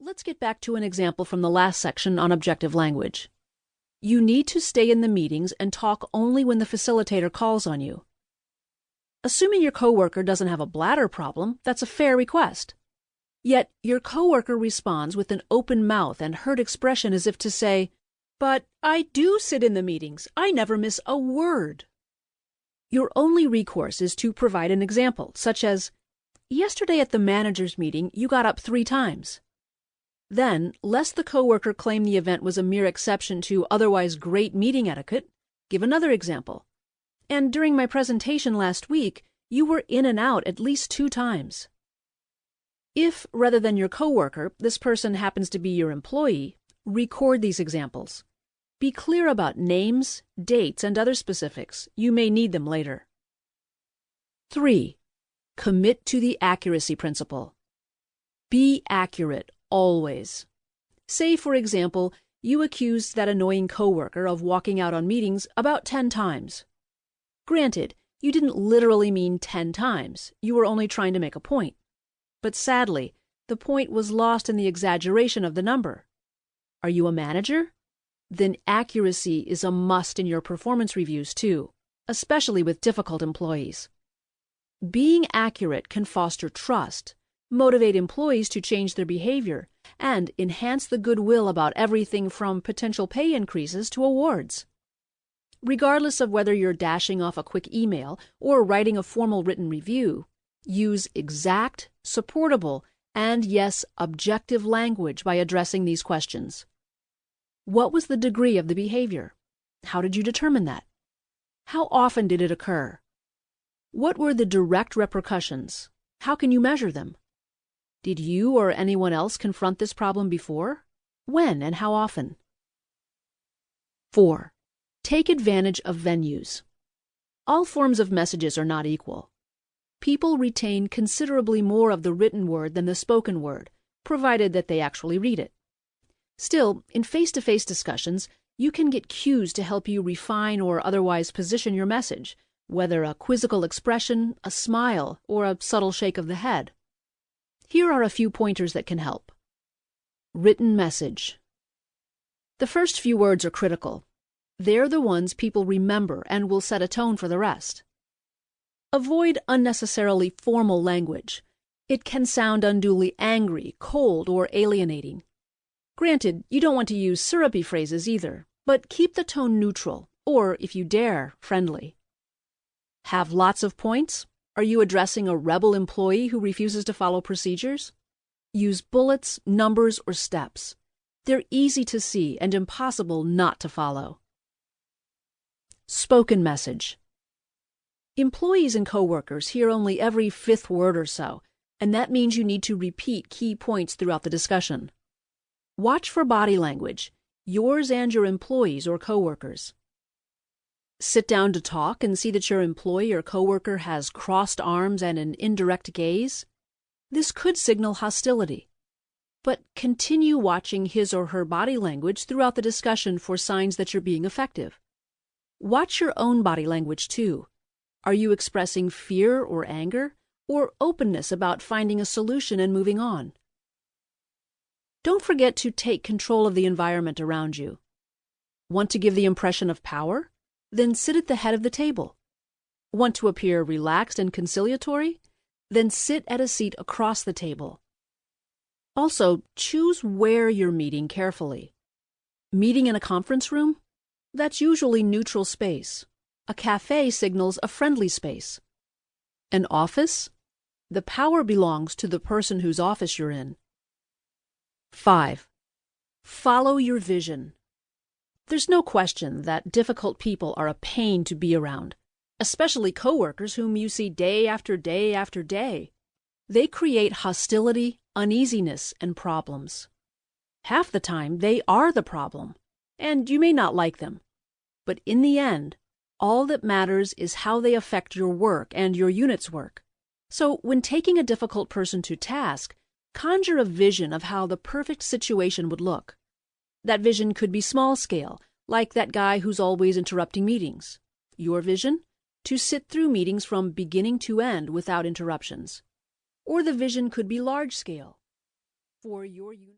Let's get back to an example from the last section on objective language. You need to stay in the meetings and talk only when the facilitator calls on you. Assuming your coworker doesn't have a bladder problem, that's a fair request. Yet your coworker responds with an open mouth and hurt expression as if to say, "But I do sit in the meetings. I never miss a word." Your only recourse is to provide an example, such as, "Yesterday at the manager's meeting, you got up 3 times. Then, lest the coworker claim the event was a mere exception to otherwise great meeting etiquette, give another example. "And during my presentation last week, you were in and out at least 2 times. If, rather than your coworker, this person happens to be your employee, record these examples. Be clear about names, dates, and other specifics. You may need them later. 3. Commit to the accuracy principle. Be accurate, always. Say, for example, you accused that annoying coworker of walking out on meetings about 10 times. Granted, you didn't literally mean 10 times. You were only trying to make a point. But sadly, the point was lost in the exaggeration of the number. Are you a manager? Then accuracy is a must in your performance reviews too, especially with difficult employees. Being accurate can foster trust, motivate employees to change their behavior, and enhance the goodwill about everything from potential pay increases to awards. Regardless of whether you're dashing off a quick email or writing a formal written review, use exact, supportable, and yes, objective language by addressing these questions. What was the degree of the behavior? How did you determine that? How often did it occur? What were the direct repercussions? How can you measure them? Did you or anyone else confront this problem before? When and how often? 4. Take advantage of venues. All forms of messages are not equal. People retain considerably more of the written word than the spoken word, provided that they actually read it. Still, in face-to-face discussions, you can get cues to help you refine or otherwise position your message, whether a quizzical expression, a smile, or a subtle shake of the head. Here are a few pointers that can help. Written message. The first few words are critical. They're the ones people remember and will set a tone for the rest. Avoid unnecessarily formal language. It can sound unduly angry, cold, or alienating. Granted, you don't want to use syrupy phrases either, but keep the tone neutral, or, if you dare, friendly. Have lots of points? Are you addressing a rebel employee who refuses to follow procedures? Use bullets, numbers, or steps. They're easy to see and impossible not to follow. Spoken message. Employees and coworkers hear only every 5th word or so, and that means you need to repeat key points throughout the discussion. Watch for body language, yours and your employees or coworkers. Sit down to talk and see that your employee or coworker has crossed arms and an indirect gaze. This could signal hostility. But continue watching his or her body language throughout the discussion for signs that you're being effective. Watch your own body language too. Are you expressing fear or anger, or openness about finding a solution and moving on? Don't forget to take control of the environment around you. Want to give the impression of power? Then sit at the head of the table. Want to appear relaxed and conciliatory? Then sit at a seat across the table. Also, choose where you're meeting carefully. Meeting in a conference room? That's usually neutral space. A cafe signals a friendly space. An office? The power belongs to the person whose office you're in. 5. Follow your vision. There's no question that difficult people are a pain to be around, especially coworkers whom you see day after day after day. They create hostility, uneasiness, and problems. Half the time, they are the problem, and you may not like them. But in the end, all that matters is how they affect your work and your unit's work. So when taking a difficult person to task, conjure a vision of how the perfect situation would look. That vision could be small scale, like that guy who's always interrupting meetings. Your vision? To sit through meetings from beginning to end without interruptions. Or the vision could be large scale. For your unit.